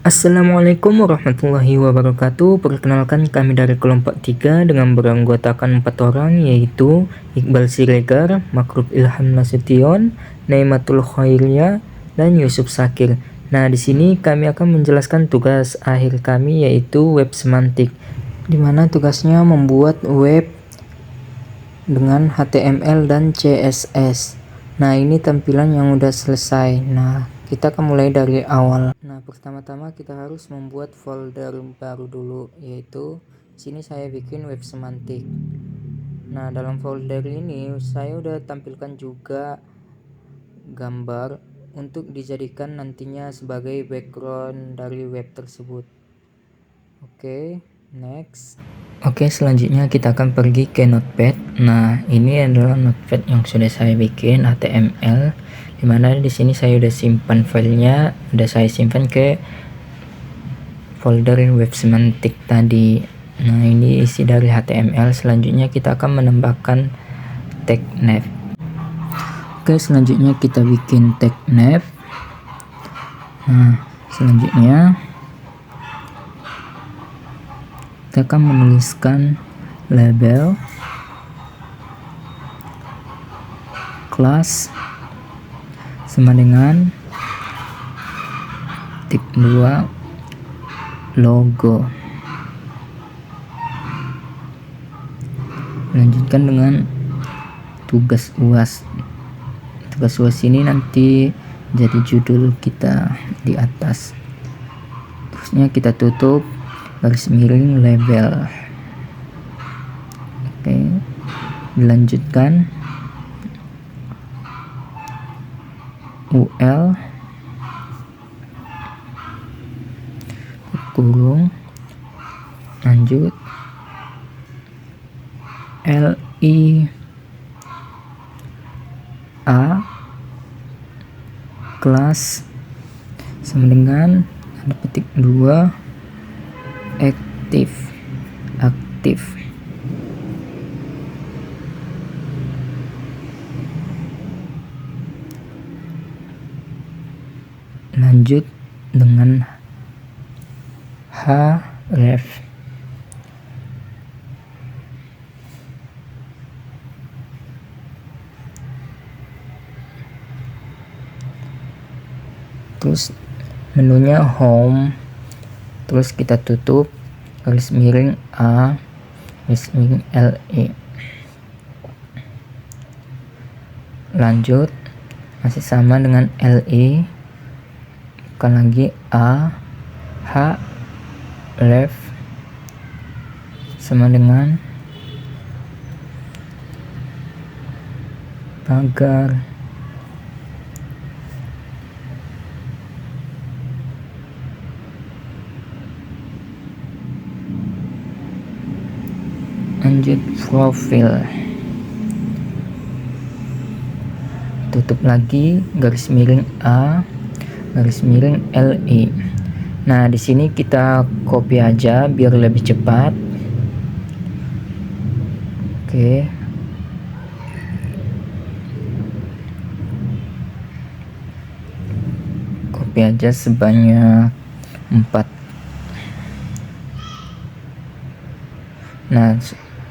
Assalamualaikum warahmatullahi wabarakatuh. Perkenalkan, kami dari kelompok 3 dengan beranggotakan 4 orang, yaitu Iqbal Siregar, Makruf Ilham Nasution, Naimatul Khairiyah, dan Yusuf Sakir. Nah, di sini kami akan menjelaskan tugas akhir kami, yaitu web semantik, di mana tugasnya membuat web dengan HTML dan CSS. Nah, ini tampilan yang udah selesai. Nah, kita akan mulai dari awal. Nah, pertama-tama kita harus membuat folder baru dulu, yaitu sini saya bikin web semantik. Nah, dalam folder ini saya udah tampilkan juga gambar untuk dijadikan nantinya sebagai background dari web tersebut. Oke, next. Oke, selanjutnya kita akan pergi ke Notepad. Nah, ini adalah Notepad yang sudah saya bikin HTML, dimana di sini saya udah simpan filenya, udah saya simpan ke folder web semantik tadi. Nah, ini isi dari HTML. Selanjutnya kita akan menambahkan tag nav. Oke, selanjutnya kita bikin tag nav. Nah, selanjutnya kita akan menuliskan label, kelas sama dengan tip 2 logo. Lanjutkan dengan tugas UAS. Tugas UAS ini nanti jadi judul kita di atas. Terusnya kita tutup garis miring label. Oke, dilanjutkan UL kurung, lanjut LI A kelas sama dengan ada petik 2 aktif. Lanjut dengan href. Terus menunya home, terus kita tutup garis miring A garis miring LE. Lanjut masih sama dengan LE, bukan lagi A, H left sama dengan pagar. Lanjut profil, tutup lagi garis miring A garis miring LE. Nah, di sini kita copy aja biar lebih cepat. Oke, copy aja sebanyak 4. Nah,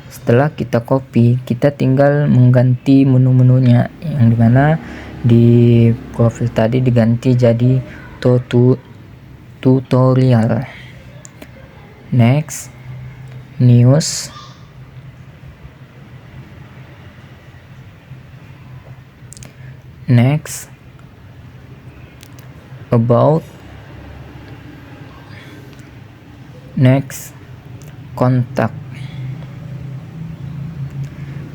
setelah kita copy, kita tinggal mengganti menu-menunya, yang dimana di profil tadi diganti jadi tutorial. Next, news, next, about, next, kontak.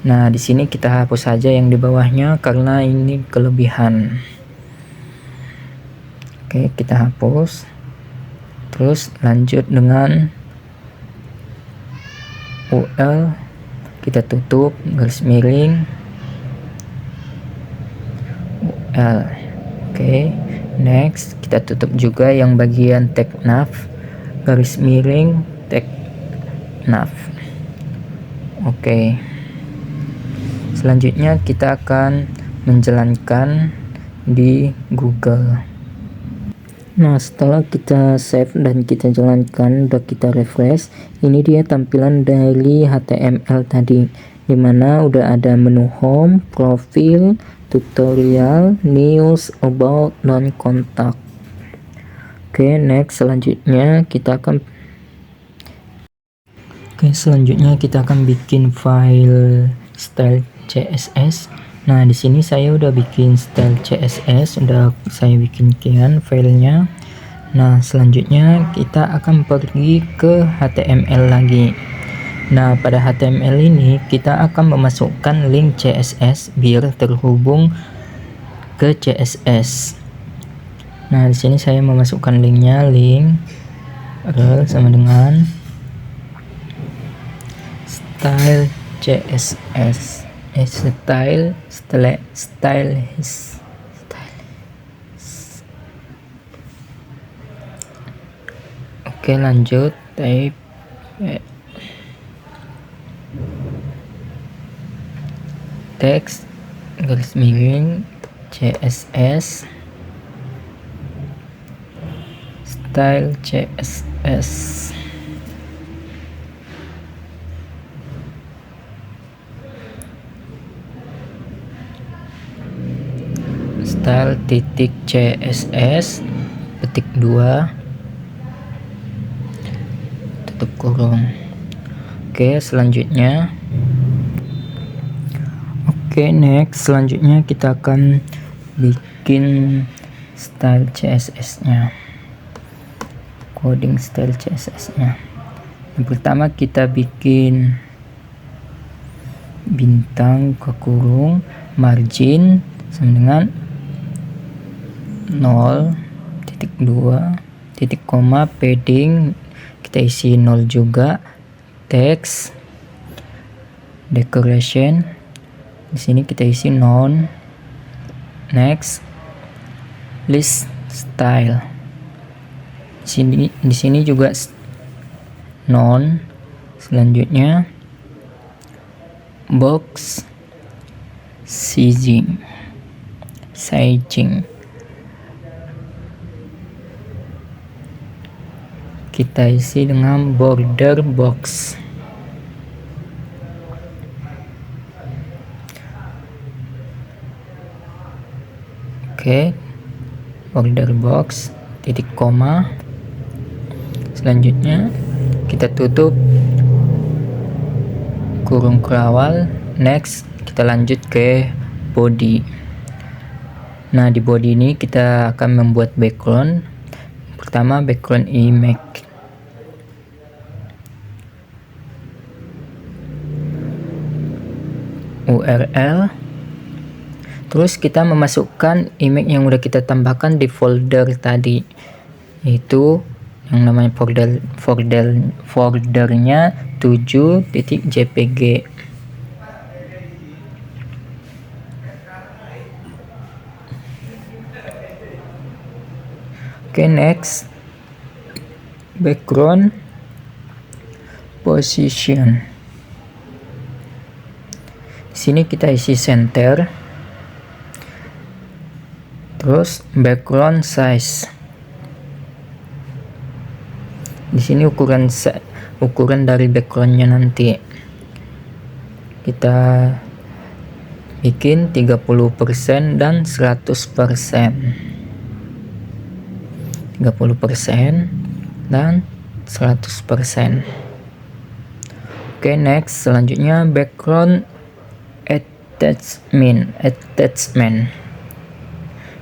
Nah, di sini kita hapus saja yang di bawahnya karena ini kelebihan. Oke, kita hapus. Terus lanjut dengan UL, kita tutup garis miring UL. Oke, next kita tutup juga yang bagian tag nav garis miring tag nav. Oke, selanjutnya kita akan menjalankan di Google. Nah, setelah kita save dan kita jalankan, udah kita refresh, ini dia tampilan dari HTML tadi, dimana udah ada menu home, profil, tutorial, news, about, dan kontak. Oke, next selanjutnya kita akan bikin file style CSS. Nah, di sini saya udah bikin style CSS, udah saya bikinkan filenya. Nah, selanjutnya kita akan pergi ke HTML lagi. Nah, pada HTML ini kita akan memasukkan link CSS biar terhubung ke CSS. Nah, di sini saya memasukkan linknya, link rel sama dengan style CSS. Style. Oke, lanjut type text garis miring CSS style CSS. Style titik CSS petik 2 tutup kurung. Oke, selanjutnya next selanjutnya kita akan bikin style CSS nya, coding style CSS nya. Yang pertama kita bikin bintang ke kurung, margin sama dengan 0.2 titik koma, padding kita isi 0 juga, text decoration di sini kita isi non, next list style di sini juga non, selanjutnya box sizing kita isi dengan border box. Oke, border box titik koma, selanjutnya kita tutup kurung kerawal. Next kita lanjut ke body. Nah, di body ini kita akan membuat background. Pertama background image, URL, terus kita memasukkan image yang udah kita tambahkan di folder tadi, yaitu yang namanya foldernya 7.jpg. Oke, next background position. Di sini kita isi center, terus background size. Di sini ukuran dari backgroundnya nanti kita bikin 30% dan 100%. 30% dan 100%. Oke, next selanjutnya background attachment.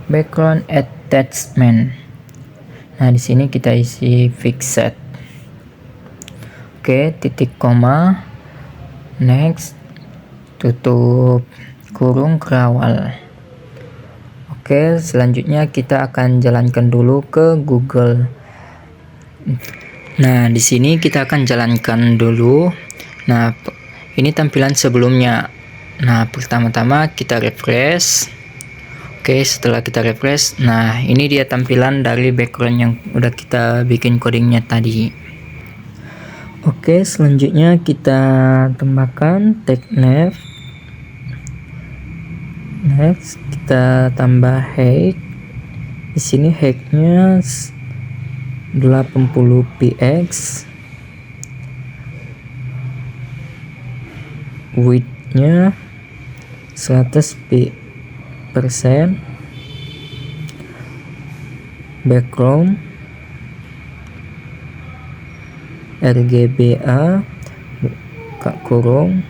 Background attachment. Nah, di sini kita isi fixed. Oke, titik koma. Next tutup kurung kerawal. Oke, selanjutnya kita akan jalankan dulu ke Google. Nah, di sini kita akan jalankan dulu. Nah, ini tampilan sebelumnya. Nah, pertama-tama kita refresh. Oke, setelah kita refresh, nah ini dia tampilan dari background yang udah kita bikin codingnya tadi. Oke, selanjutnya kita tambahkan tag nav. Next kita tambah height Di sini height-nya 80 px, width-nya 100% background RGBA buka kurung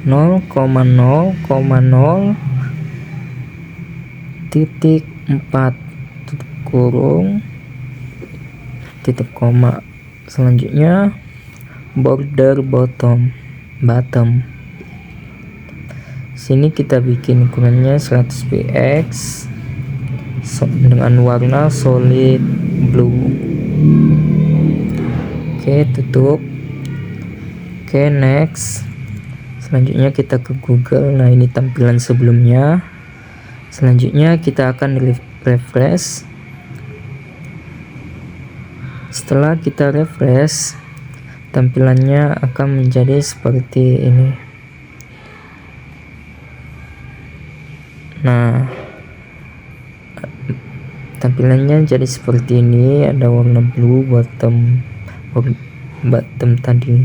0,0,0.4 tutup kurung titik koma. Selanjutnya border bottom. Sini kita bikin ukurannya 100 px dengan warna solid blue. Oke, tutup. Oke, next. Selanjutnya kita ke Google. Nah, ini tampilan sebelumnya. Selanjutnya kita akan refresh. Setelah kita refresh, tampilannya akan menjadi seperti ini. Nah, tampilannya jadi seperti ini, ada warna blue bottom tadi.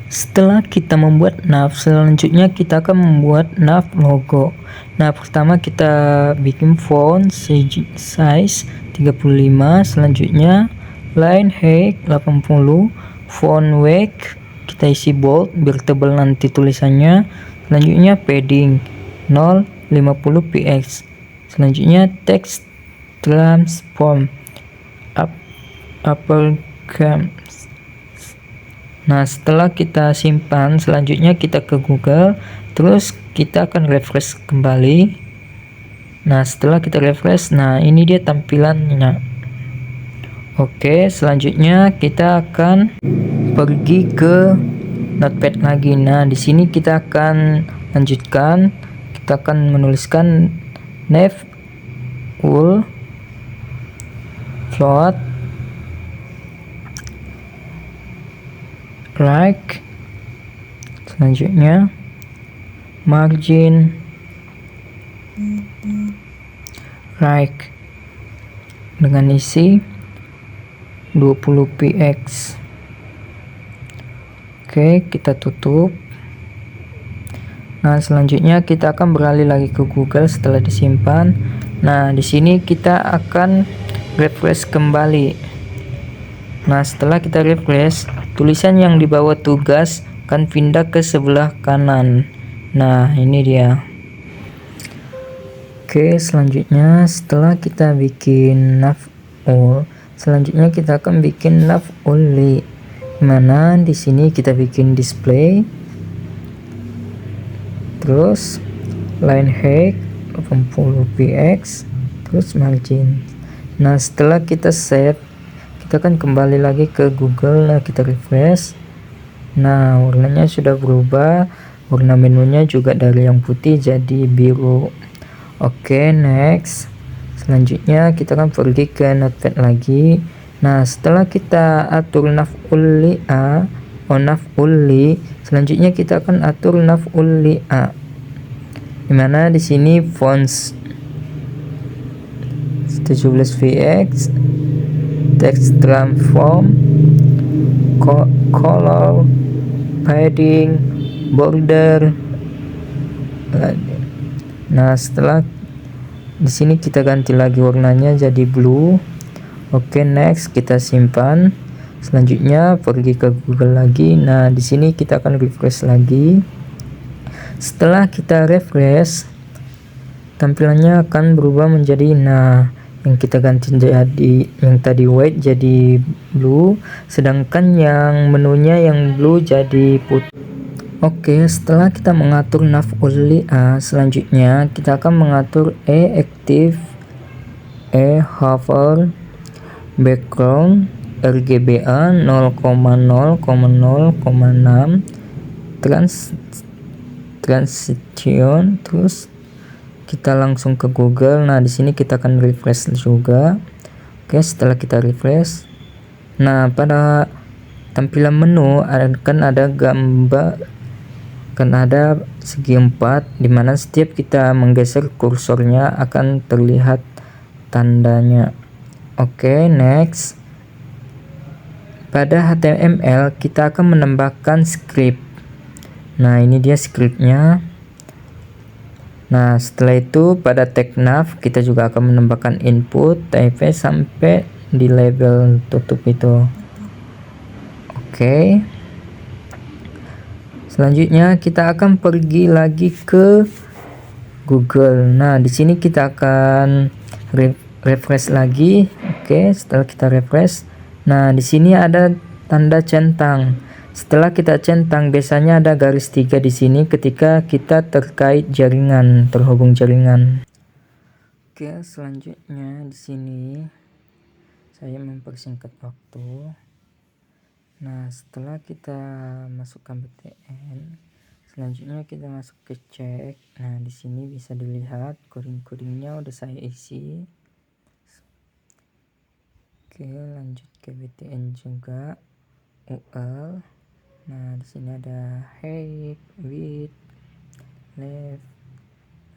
Setelah kita membuat nav, selanjutnya kita akan membuat nav logo. Nah, pertama kita bikin font size 35, selanjutnya line height 80, font weight kita isi bold biar tebal nanti tulisannya. Selanjutnya padding 0,50 px. Selanjutnya text transform uppercase. Nah, setelah kita simpan, selanjutnya kita ke Google, terus kita akan refresh kembali. Nah, setelah kita refresh, nah ini dia tampilannya. Oke, selanjutnya kita akan pergi ke Notepad lagi. Nah, di sini kita akan lanjutkan. Kita akan menuliskan nav ul float right. Selanjutnya margin right dengan isi 20 px. Oke, kita tutup. Nah, selanjutnya kita akan beralih lagi ke Google setelah disimpan. Nah, di sini kita akan refresh kembali. Nah, setelah kita refresh, tulisan yang di bawah tugas akan pindah ke sebelah kanan. Nah, ini dia. Oke, selanjutnya setelah kita bikin nav ul, selanjutnya kita akan bikin nav only. Mana di sini kita bikin display, terus line height 80 px, terus margin. Nah, setelah kita set, kita akan kembali lagi ke Google. Nah, kita refresh. Nah, warnanya sudah berubah, warna menunya juga dari yang putih jadi biru. Oke, next. Selanjutnya kita akan pergi ke Notepad lagi. Nah, setelah kita atur nav only a, nav only, selanjutnya kita akan atur nav only a. Dimana di sini fonts 17 px, text transform, color, padding, border. Nah, setelah di sini kita ganti lagi warnanya jadi blue. Oke, next kita simpan. Selanjutnya pergi ke Google lagi. Nah, di sini kita akan refresh lagi. Setelah kita refresh, tampilannya akan berubah menjadi, nah, yang kita ganti jadi yang tadi white jadi blue, sedangkan yang menunya yang blue jadi putih. Oke, setelah kita mengatur nav only a, selanjutnya kita akan mengatur active, hover, background, RGBA 0,0,0,6, transition, terus kita langsung ke Google. Nah, di sini kita akan refresh juga. Oke, setelah kita refresh, nah pada tampilan menu akan ada akan ada segi 4 dimana setiap kita menggeser kursornya akan terlihat tandanya. Oke, next. Pada HTML kita akan menambahkan script. Nah, ini dia scriptnya. Nah, setelah itu pada tag nav kita juga akan menambahkan input type sampai di label tutup itu. Oke. Selanjutnya kita akan pergi lagi ke Google. Nah, di sini kita akan refresh lagi. Oke, setelah kita refresh, nah di sini ada tanda centang. Setelah kita centang, biasanya ada garis 3 di sini ketika kita terkait jaringan, terhubung jaringan. Oke, selanjutnya di sini saya mempersingkat waktu. Nah, setelah kita masukkan btn, selanjutnya kita masuk ke cek. Nah, di sini bisa dilihat coding-codingnya udah saya isi. Oke, lanjut ke btn juga, UL. Nah, di sini ada height, width, left.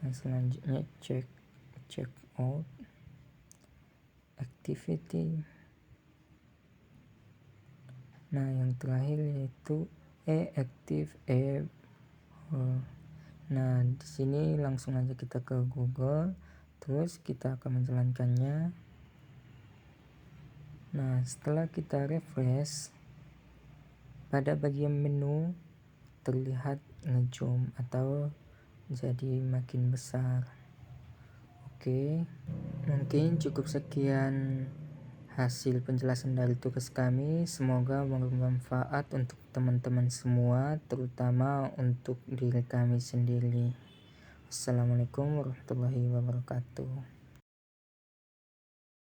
Nah, selanjutnya check out, activity. Nah, yang terakhir yaitu active app. Nah, di sini langsung aja kita ke Google, terus kita akan menjalankannya. Nah, setelah kita refresh, pada bagian menu terlihat ngezoom atau jadi makin besar. Oke, mungkin cukup sekian hasil penjelasan dari tugas kami. Semoga bermanfaat untuk teman-teman semua, terutama untuk diri kami sendiri. Assalamualaikum warahmatullahi wabarakatuh.